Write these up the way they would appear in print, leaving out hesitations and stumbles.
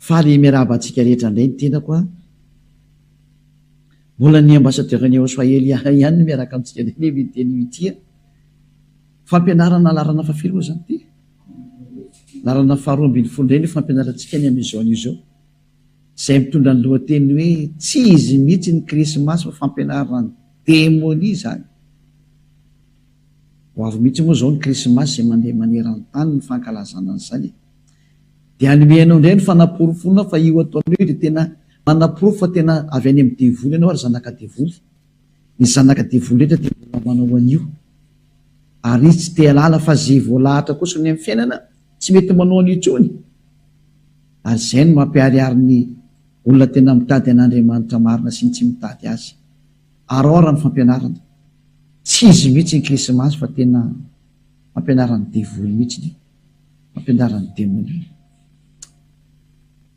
faly miarabantsika rehetra indray ny tenako a mbola ny ambassadeur-ny Israely ihany miaraka amintsika indray ny teny itia fampianarana larana fafilo moa zany ty larana faharoa ambin'ny folo indray ny fampianarantsika ny amin'izao an'izao izay mitondra ny lohateny hoe tsy izy mihitsy ny krismasy fa fampianarana ny démonie zany ho avy mihitsy moa zao ny krismasy izay mandeha maneran-tany ny fankalazana an'izany dia anomenao indray ny fanaporofona fa io ataonao dia tena manaporofo fa tena avy any amin'ny devoly ianao ary zanaka devoly ny zanaka devoly rehetra dia mbola manao an'io ary izy tsy te halala fa zay voalahatra kosa ny amin'ny fiainana tsy mety manao an'io intsony ary izay no mampiariary ny olona tena mitady an'Andriamanitra marina sy ny tsy mitady azy araora ny fampianarana tsy izy mihitsy ny krismasy fa tena mampianarany devoly mihitsy ny mampianarany démonie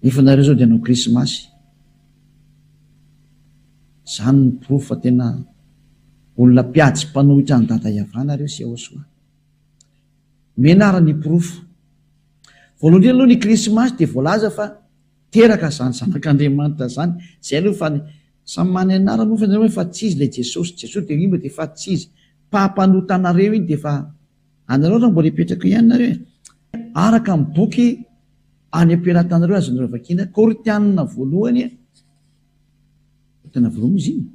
nefa nareo zao dia hanao krismasy zany ny porofo fa tena olona mpiady mpanohitra ny dada iavana reo sy ahosoa menara ny porofo voalohany aloha ny krismasy dia voalaza fa teraka zany zanak'Andriamanitra zany zay aloha fa samy many anara moa fa nareo fa tsy izy ilay Jesosy dia imba dia fa tsy izy mpampanotana-reo iny dia fa anareo raha mbola hipetraka ihany nareo araka amin'ny boky any am-pelatanareo azo nareo vakiana Korinthianina voalohany tena voalohany izy iny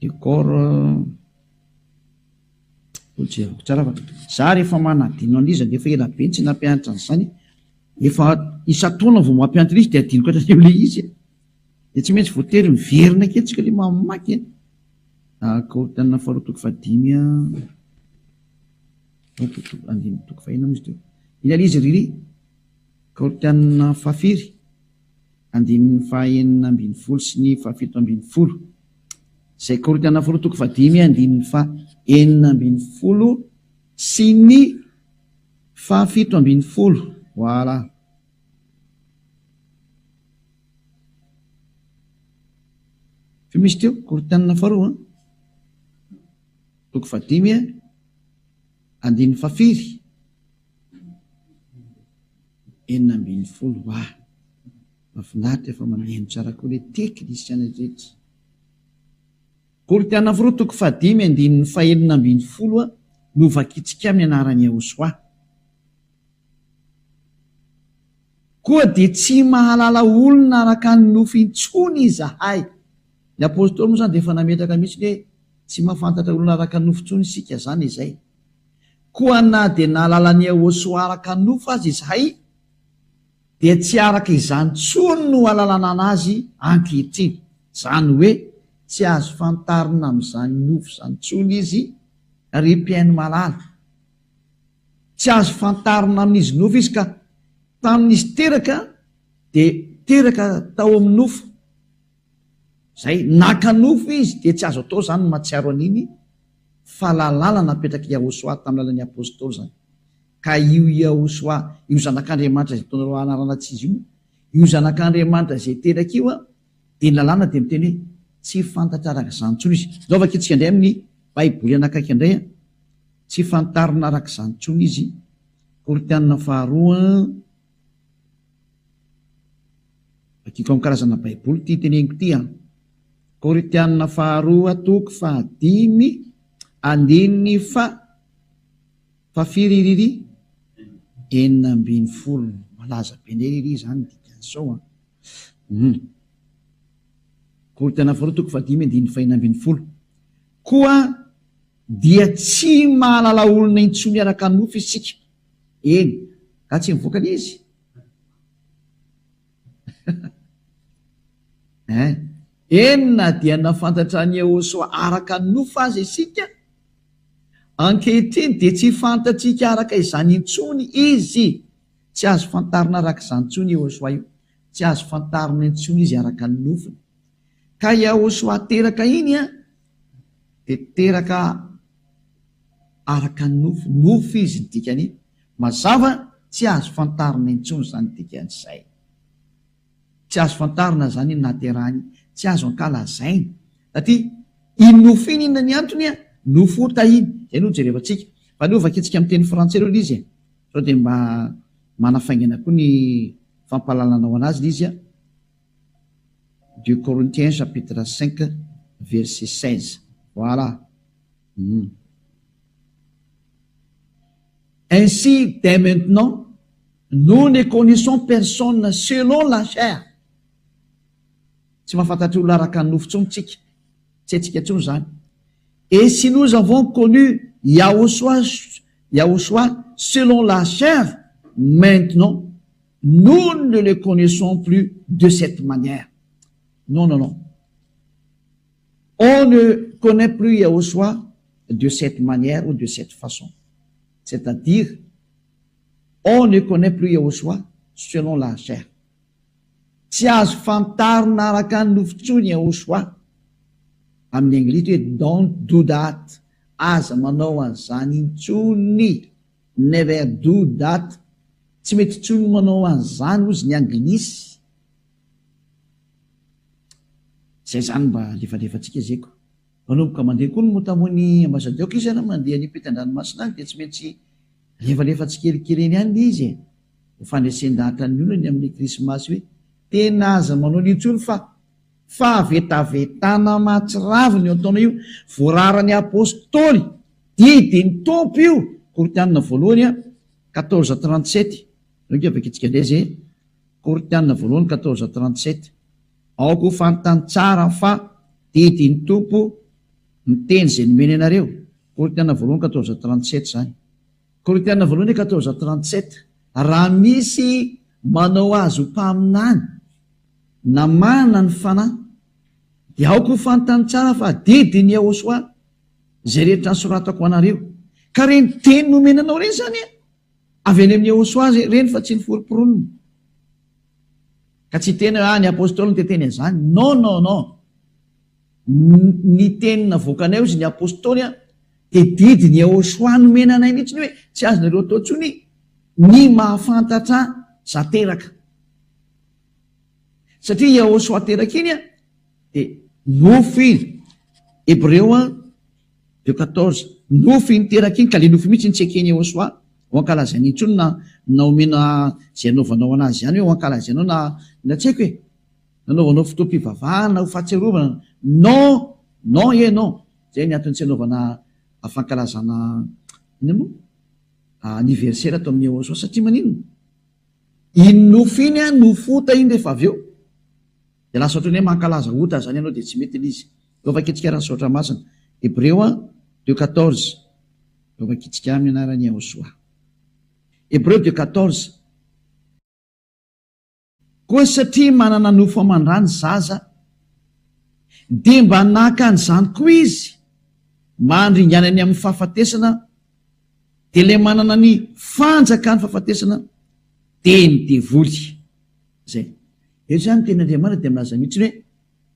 décor tsara fa za rehefa manadino an'izy dia efa ela be tsy nampianatra an'izany efa isataona vao mampianatra izy dia adinoko hatrany le izy dia tsy maintsy voatery miverina ketsika le mamaky Korinthianina faharoa toko fahadimy andimy toko fahina moa izy teo ina le izy riry Korinthianina fahafiry andininy fahaenina ambin'ny folo sy ny fahafito ambin'ny folo izay Korinthianina faharoa toko fahadimy andininy fahaenina ambin'ny folo sy ny fahafito ambin'ny folo voilà fa misy teo Korinthianina faharoa toko fahadimy andininy fahafiry enina ambin'ny folo mahafinaritra efa mameno tsara koa le teknisiana rehetra Korinthianina faharoa toko fahadimy andininy fahaenina ambin'ny folo no vakitsika amin'ny anarany Ahosoa koa dia tsy mahalala olona araka ny nofo intsony izahay ny apôstôly moa zany dia efa nametraka mihitsy hoe tsy mahafantatra olona araka ny nofo intsony isika zany izay koa na dia nahalala ny Ahosoa araka ny nofo azy izahay dia tsy araka izany tsony no alalana anazy ankehitriny zany hoe tsy azo fantarina amin'izany nofo izany tsony izy ry mpiaino malala tsy azo fantarina amin'izy nofo izy ka tamin'izy teraka dia teraka tao amin'ny nofo zay naka nofo izy dia tsy azo atao zany matsiaro an'iny fahalalana napetraka i Ahosoa tamin'ny lalan'ny apôstôly zany ka io Ahosoa io zanak'Andriamanitra izay taonareo anarana tsy izy io zanak'Andriamanitra izay teraka io dia ny lalàna dia miteny hoe tsy fantatra araka izany tsony izy zao vakitsika indray amin'ny baiboly anakaiky indray tsy fantarina araka izany tsony izy Korinthianina faharoa akiko amin'ny karazana baiboly ty teneniko ty Korinthianina faharoa toko fahadimy andininy fahafiry riry enina ambin'ny folo malaza be ndray riry zany dikan'izao Korinthianina faharoa toko fahadimy andininy fahaenina ambin'ny folo koa dia tsy mahalala olona intsony araka ny nofo isika eny ka tsy mivoaka le izy enina dia nafantatra ny Ahosoa araka ny nofo azy isika ankehitriny dia tsy fantatsika araka izany intsony izy tsy azo fantarina araka izany intsony Ahosoa io tsy azo fantarina intsony izy araka ny nofony ka i Ahosoa teraka iny dia teraka araka ny nofo izy ny dikany mazava tsy azo fantarina intsony zany dikan'izay tsy azo fantarina zany naterahany tsy azo ankalazainy satria iny nofo iny inona ny antony nofo tahiny zay no jerevantsika fa leo vakitsika amin'ny teny frantsay reo izy sao dia mba manafaingana koa ny fampalalanao anazy l izy a 2 Corinthiens chapitre 5 verset 16. Voilà. Ainsi, dès maintenant, nous ne connaissons personne selon la chair. Tsy mahafantatra olona araka ny nofo tsony tsika, tsy haitsika tsony zany. Et si nous avons connu Yahushua selon la chair, maintenant, nous ne le connaissons plus de cette manière. Non, non, non. On ne connaît plus Yahushua de cette manière ou de cette façon. C'est-à-dire, on ne connaît plus Yahushua selon la chair. Tsy azo fantarina araka ny nofon-tsony Yahushua. Amin'ny anglisy hoe don't do that. Aza manao an'izany intsony. Never do that. Tsy mety tsony manao an'izany ozy ny anglisy. Zay zany mba lefalefantsika zay ko. Manomboka mandeha koa no motamony ambasadaoko izy ana mandeha ny ampitan-dranomasina any dia tsy maintsy lefalefantsika kelikely ihany izy. Ho fandraisan-dahatra ny olona ny amin'ny krismasy hoe tena aza manao n'intsony fa vetavetana mahatsiraviny eo ataona io voararany apôstôly didiny tompo io. Korinthianina voalohany 14:37. Nokeo avakitsika ndray zay Korinthianina voalohany 14:37. Aoko fantany tsara fa didiny tompo miteny zay nomeny anareo. Korinthianina voalohany 14:37 zany. Korinthianina voalohany 14:37. Raha misy manao azy ho mpaminany na mana ny fanahy dia aoko fantany tsara fa didiny Yahushua zay rehetra nysoratako anareo. Ka reny teny nomenanao reny zany avy any amin'ny Yahushua reny fa tsy ny foroporonina. Ka tsy tena ny apôstôly ny teteny an'izany. Non, non, non. Ny tenina voakanay izy ny apôstôly dia didiny Yahushua nomenanay mihitsy hoe tsy azonareo atao tsony ny mahafantatra za teraka. Satria Yahushua teraka iny dia nofo iny. Hébreu 2:14. Nofo iny teraka iny ka le nofo mihitsy ny tsy ekeny Yahushua ho ankalazany intsony na omena zay anaovanao anazy zany hoe ho ankalazanao na tsy haiko hoe nanaovanao fotoam-pivavahana ho fahatsiarovana. Non, non e non. Zay ny antony tsy anaovana fankalazana iny moa anniversaire atao amin'ny Yahushua satria manino iny nofo iny nofo ota iny rehefa avy eo dia lasa ohatrany hoe mankalaza ota zany ianao dia tsy mety il'izy. Ovakitsika raha saotra masina Hébreu 2:14. Ovakitsika amin'ny anaran'ny Yahushua. Hébreu 2:14. Koa satria manana nofo amandrany zaza dia mba naka an'izany koa izy mandringanany amin'ny fahafatesana dia ilay manana ny fanjaka ny fahafatesana dia ny devoly. Zay. Eo zany teny Andriamanitra dia milaza mihitsy hoe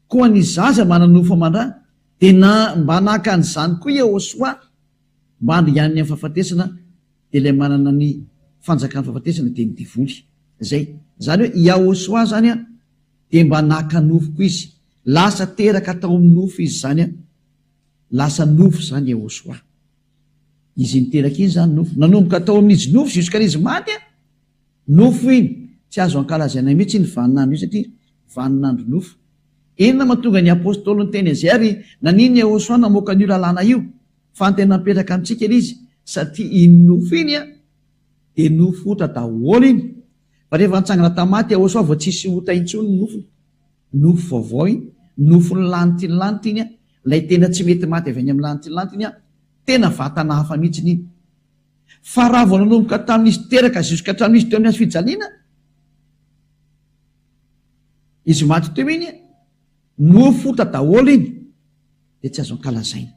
koa ny zaza manana nofo amandrany dia mba naka an'izany koa Yahushua mba handringanany amin'ny fahafatesana dia ilay manana ny fanjaka ny fahafatesana dia ny devoly. Zay. Zany hoe Yahushua zany dia mba naka nofo koa izy. Lasa teraka atao amin'ny nofo izy zany lasa nofo zany Yahushua. Izy niteraka iny zany nofo. Nanomboka atao amin'izy nofo juska izy maty nofo iny tsy azo ankalazana mihitsy ny vaninandro io satria vaninandro nofo. Inona mahatonga ny apôstôly ny teny izay ary nanino Yahushua namoaka an'io lalàna io fa ny tena napetraka amintsika izy satria iny nofo iny dia nofo ota daholo iny. Fa rehefa nitsangana tamaty Yahushua vao tsisy ota intsony ny nofo. Nofo vaovao iny, nofo ny lanitra iny ilay tena tsy mety maty avy any amin'ny lanitra iny tena vatana hafa mihitsy iny. Fa raha vao nanomboka tamin'izy teraka juska hatramin'izy teo amin'ny azo fijaliana izy maty teo iny nofo ota daholo iny dia tsy azo ankalazaina.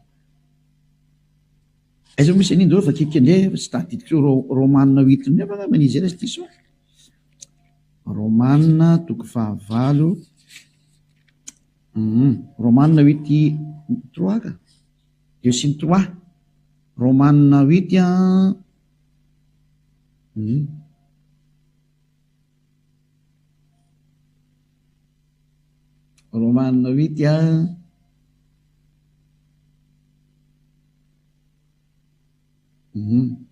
Aiza misy an'iny daholo fa kekendray tsy tadidiko Romanina 8 nefa manizy ela tsy diso. Romanina 9 Romanina 8:3 ka eo sy ny 3. Romanina 8 Romanina 8 Mhm.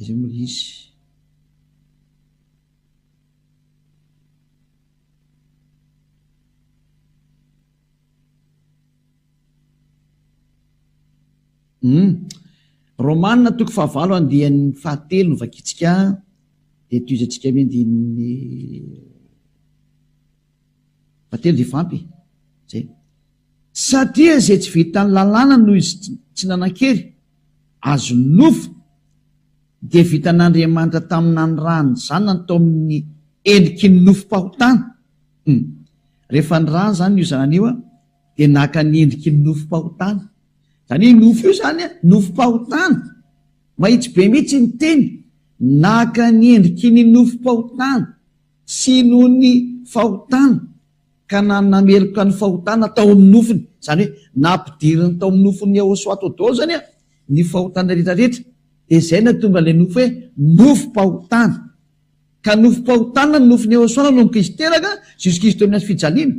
izay moa izy. Romanina toko fahavalo andihan'ny fahatelo no vakitsika de toizatsika miandin'ny fahatelo de fampy zay. Satria zay tsy vitany lalàna noho izy tsy nanan-kery azo nofo de vitan'Andriamanitra taminany rany zanany tao amin'ny endriky ny nofom-pahotana. Rehefa ny rany zany io zanany io de naka ny endriky ny nofom-pahotana. Zany nofo io zany nofom-pahotana, mahitsy be mihitsy ny teny, naka ny endriky ny nofom-pahotana sy noho ny fahotana ka nameloka ny fahotana tao amin'ny nofony. Zany hoe nampidiriny tao amin'ny nofony Yahosoa tao daholo zany ny fahotana rehetrarehetra. De zay na tonga le nofo hoe nofom-pahotana. Ka nofom-pahotana ny nofony Yahosoa nanomboka izy teraka Jesosy Kristy amin'ny fijaliana.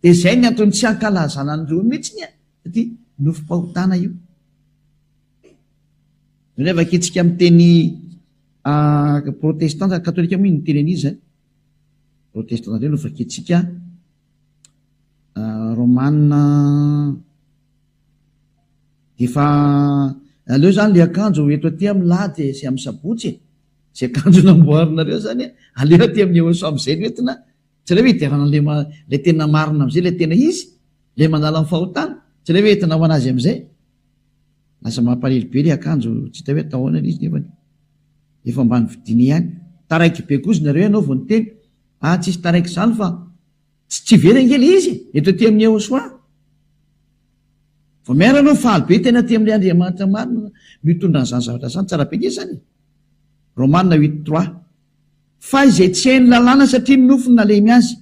De zay ny antony tsy ankalazana an'ireo mihitsy satria nofom-pahotana io. Rehefa vakitsika amin'ny teny protestanta katolika moa ny teny an'izy zany. Protestanta reo no vakitsika Romanina efa aleo zany le akanjo eto aty amin'ny lahady sy amin'ny sabotsy zay akanjo namboarinareo zany aleo aty amin'ny Yahosoa am'izay entina tsy le hoe hiderana le tena marina am'izay le tena izy le mandala amin'ny fahotana tsy le hoe entina ho anazy am'izay lasa mampalely be le akanjo tsy hita hoe atahoana izy nefany efa ambany vidiny ihany. Taraiky be kozy nareo ianao vao ny teny tsisy taraiky zany fa tsy very angely izy eto aty amin'ny Yahosoa. Vao miara anao faly be tena aty amin'ny Andriamanitra marina mitondra an'izany zavatra zany tsara be nge zany. Romanina 8:3 fa izay tsy hainy lalàna satria ny nofony nalemy azy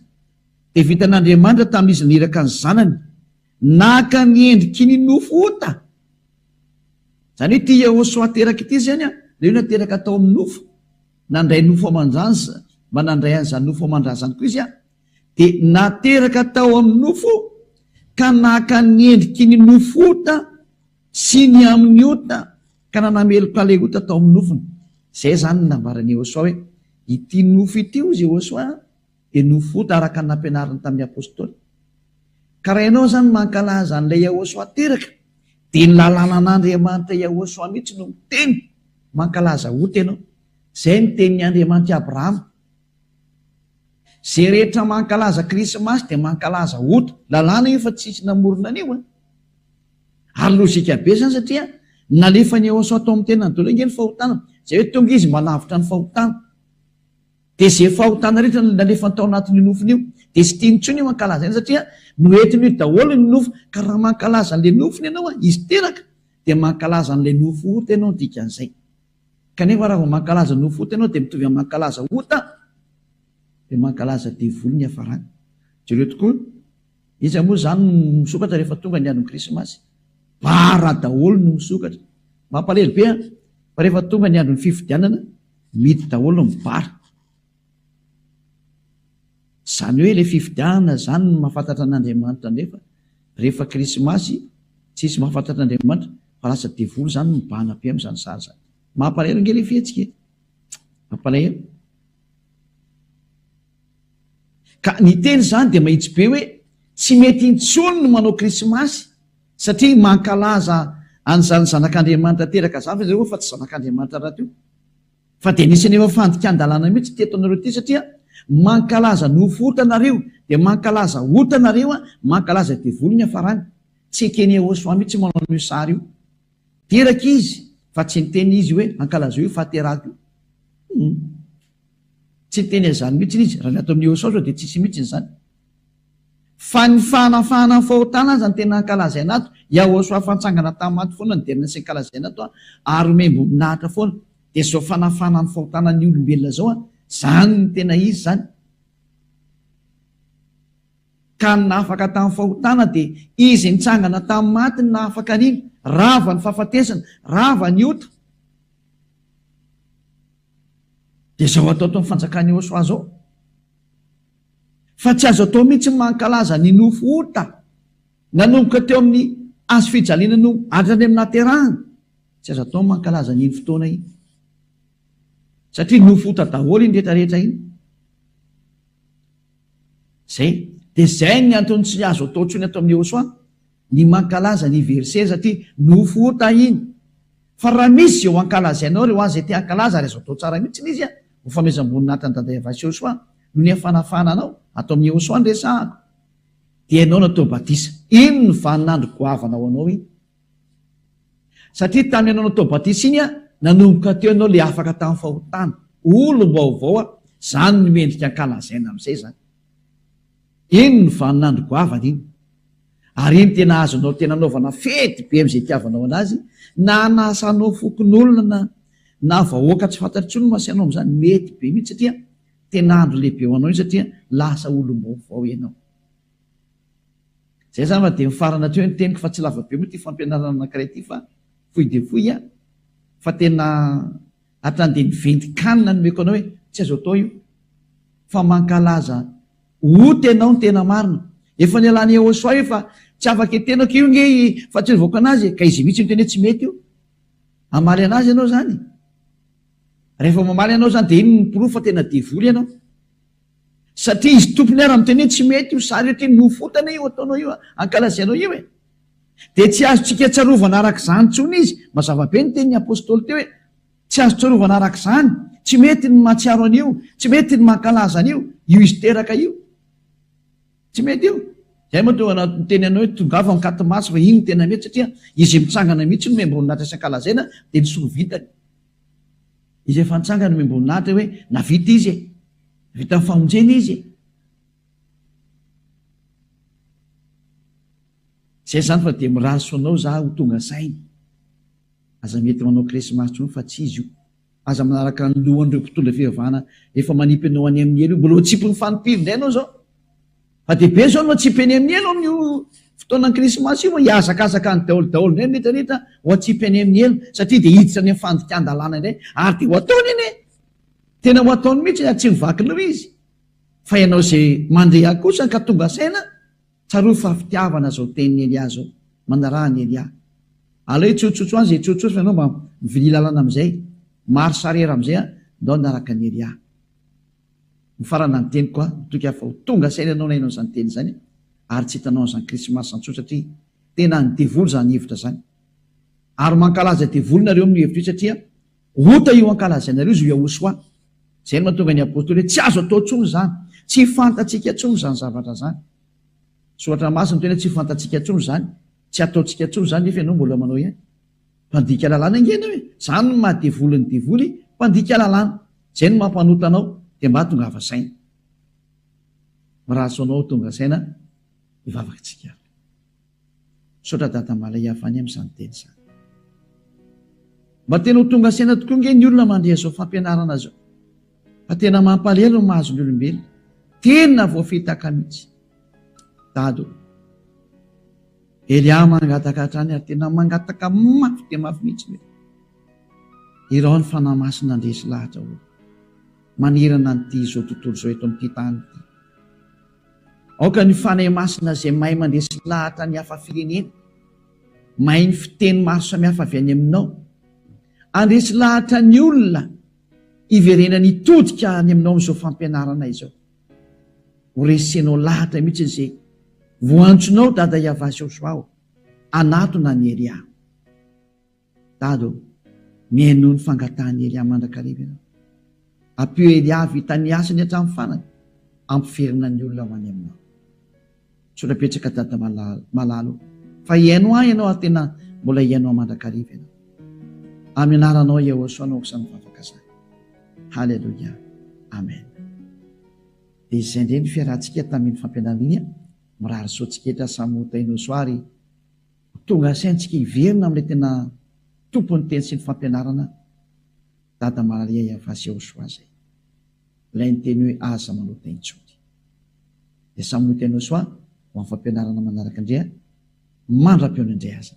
de vitan'Andriamanitra tamin'izy niraka ny zanany naka ny endriky ny nofo ota. Zany hoe ty Yahosoa teraka ity zany le io nateraka tao amin'ny nofo nandray nofo aman-dranja mba nandray an'izany nofo aman-drazany koa izy de nateraka tao amin'ny nofo ka naka ny endriky ny nofo ota sy ny amin'ny ota ka nanameloka le ota tao amin'ny nofony. Zay zany nambarany Yahosoa hoe ity nofo ity ozy Yahosoa de nofo ota araka ny nampianariny tamin'ny apôstôly. Ka raha ianao zany mankalaza an'ilay Yahosoa teraka de ny lalàna an'Andriamanitra Yahosoa mihitsy no miteny mankalaza ota ianao. Zay ny tenin'ny Andriamanitra Abrahama. Zay rehetra mankalaza Krismasy de mankalaza ota. Lalàna io fa tsisy namorona anio ary lozika be zany satria nalefa ny Yahosoa tao amin'ny tenany daholo ange ny fahotana. Zay hoe tonga izy malavitra ny fahotana de zay fahotana rehetra nalefa tao anatin'ny nofony io de sy tiany intsony io mankalaza iny satria noentiny io daholo ny nofo. Ka raha mankalaza an'le nofony ianao izy teraka de mankalaza an'le nofo ota ianao dikan'izay. Kanefa raha vao mankalaza nofo ota ianao de mitovy amin'ny mankalaza ota de mankalaza devoly ny hafarana. Jereo tokoa izy moa zany misokatra rehefa tonga ny andron'ny Krismasy bara daholo no misokatra. Mampalely be fa rehefa tonga ny andron'ny fifidianana midy daholo mibara. Zany hoe le fifidianana zany mahafantatra an'Andriamanitra nefa rehefa Krismasy tsisy mahafantatra an'Andriamanitra fa lasa devoly zany mibahana be amin'izany sary zany. Mampalahelo nge le fihetsika mampalahelo. Ka ny teny zany de mahitsy be hoe tsy mety intsony no manao Krismasy satria mankalaza an'izany zanak'Andriamanitra teraka zany fa zay fa tsy zanak'Andriamanitra raha teo fa de nisany efa fandika-ndalàna mihitsy teto anareo ty satria mankalaza nofo ota nareo de mankalaza ota nareo mankalaza devoly ny hafarany. Tsy ekeny Yahosoa mihitsy manao io sary io teraka izy fa tsy niteny izy hoe ankalaza io fahateraka io tsy teny azany mihitsy izy raha ny ato amin'ny Yahosoa de tsisy mihitsy zany. Fa ny fanafahana ny fahotana zany tena ankalaza anato Yahosoa fantsangana tamaty foana ny derina sy ankalaza anato ary membo nahatra foana de zao fanafahana ny fahotana ny olombelona zao zany ny tena izy zany. Ka nafaka tamin'ny fahotana de izy nitsangana tamin'ny maty ny nafaka an'iny rava ny fahafatesana rava ny ota de zao atao tao fanjakany Yahosoa zao. Fa tsy azo atao mihitsy mankalaza ny nofo ota nanomboka teo amin'ny azo fijaliana no atrany amin'ny naterahana. Tsy azo atao mankalaza n'iny fotoana iny satria nofota daholo iny rehetrarehetra iny zay de zay ny antony tsy azo atao ntsony atao amin'ny Josoa ny mankalaza ny verset satria nofota iny fa raha misy eo ankalazainao reo azy te ankalaza ary azo atao tsara mihitsy izy mifamezam-boninahitra ny dada Evasy Josoa no ny afanafananao atao amin'ny Josoa ny resahako dia ianao natao batisa iny ny vaninandro goavanao anao iny satria tamy ianao natao batisa iny nanomboka teo ianao le afaka tamin'ny fahotana olom-baovao zany no mendrika ankalazaina amin'izay zany iny ny vaninandro goavana iny ary iny tena azonao tena anaovana fety be am'izay itiavanao anazy na nasanao fokon'olona na vahoaka tsy fantatritsony masianao am'izany mety be mihitsy satria tena andro lehibe ho anao iny satria lasa olom-baovao ianao zay zany fa de mifarana teo ny teniko fa tsy lava be moa ty fampianarana anankiray ty fa foy de foy fa tena hatrany de nivendikanina nomeko anao hoe tsy azo atao io fa mankalaza oty ianao ny tena marina efa ny alany Josoa io fa tsy afaka etenako io nge fa tsy nivoaka anazy ka izy mihitsy miteny hoe tsy mety io amaly anazy ianao zany rehefa mamaly ianao zany de iny ny pirofo fa tena devoly ianao satria izy tompony ara miteny hoe tsy mety io sary ohatry nofotana io ataonao io ankalazainao io de tsy azotsika tsarovana arak'izany tsony izy mazava be ny tenin'ny apôstôly teo hoe tsy azo tsarovana arak'izany tsy mety ny mahatsiaro an'io tsy mety ny mankalaza an'io io izy teraka io tsy mety io zay moa tonga nyteny anao hoe tongava mikaty maso fa iny tena mety satria izy mitsangana mihitsy no memboninaitra sy ankalazaina de ny soa vitany izy efa nitsangana memboninaitra hoe navita izy vita ny famonjena izy zay zany fa de miraso anao za ho tonga sainy aza mety manao kresimasy tsony fa tsy izy io aza manaraka ny lohan'ireo mpitondra fivavahana efa manipy anao any amin'ny elo io mbola hoatsipy ny fanompiro ndray anao zao fa de be zao no atsipy any amin'ny elo amin'io fotoanany krismasy io moa hiazakazaka ny daolo ndray rehetrarehetra ho atsipy any amin'ny elo satria de hiditra any amin'ny fandikan-dalàna indray ary de ho ataony iny tena ho ataony mihitsy tsy mivakinao izy fa ianao zay mandreha kosa ka tonga saina tsaro fafitiavana zao tenin'ny Elia zao manarahany Elia aleo tsotsotso azy tsotsotso fa ianao mba mivily lalana am'izay maro sarera am'izay ndao naraka ny Elia mifarana ny teny koa toka fa ho tonga saina ianao na ianao zany teny zany ary tsy hitanao zany krismasy santso satria tena ny devoly zany hevitra zany ary mankalaza devoly nareo amin'ny hevitra io satria ota io ankalazainareo izy Josoa zay no mahatonga ny apôstôly hoe tsy azo atao tsony zany tsy fantatsika tsony zany zavatra zany soatra masina tena tsy fantatsika tsony zany tsy ataotsika tsony zany nefa ianao mbola manao ihany mpandika lalàna ingena hoe zany no mahadevoly ny devoly mpandika lalàna zay no mampanota anao de mba tonga ava saina miraso anao tonga saina mivavaka tsika sotra data malay afany am'izany teny zany mba tena ho tonga saina tokoa nge ny olona mandreha zao fampianarana zao fa tena mampalelo ny mahazo ny olombelona tena voafitaka mihitsy dado Elia mangataka hatrany ary tena mangataka mafy de mafy mihitsy hoe irao ny fanahy masina andresy lahatra olo manirana nyty zao tontolo zao eto amin'ity tany ity aoka ny fanahy masina zay mahay mandresy lahatra ny hafa firenena mahay ny fiteny maro samihafa avy any aminao andresy lahatra ny olona iverena nitodika any aminao am'izao fampianarana izao ho resenao lahatra mihitsy zay voantsonao dada Evasy Josoa anatona ny Elia dado mihaino ny fangatahany Elia mandrakariva ianao ampio Elia vitany asany hatramin'ny fanany ampiferina ny olona ho any aminao sotrapetraka dada malalo fa iaino ahy ianao ary tena mbola iainao mandrakariva ianao amin'ny anaranao Josoa anao samy vavaka zany halleloia amen de izay indray ny fiarahantsika tamin'ny fampianarana mirary soatsiketra samotaino soary tonga saintsika hiverina amin'ilay tena tompony teny sy ny fampianarana dada Maria Evasy Josoa zay ilay ny teny hoe aza manao taintsony de samotaino soa ho amin'ny fampianarana manaraka indray mandra-peona indray aza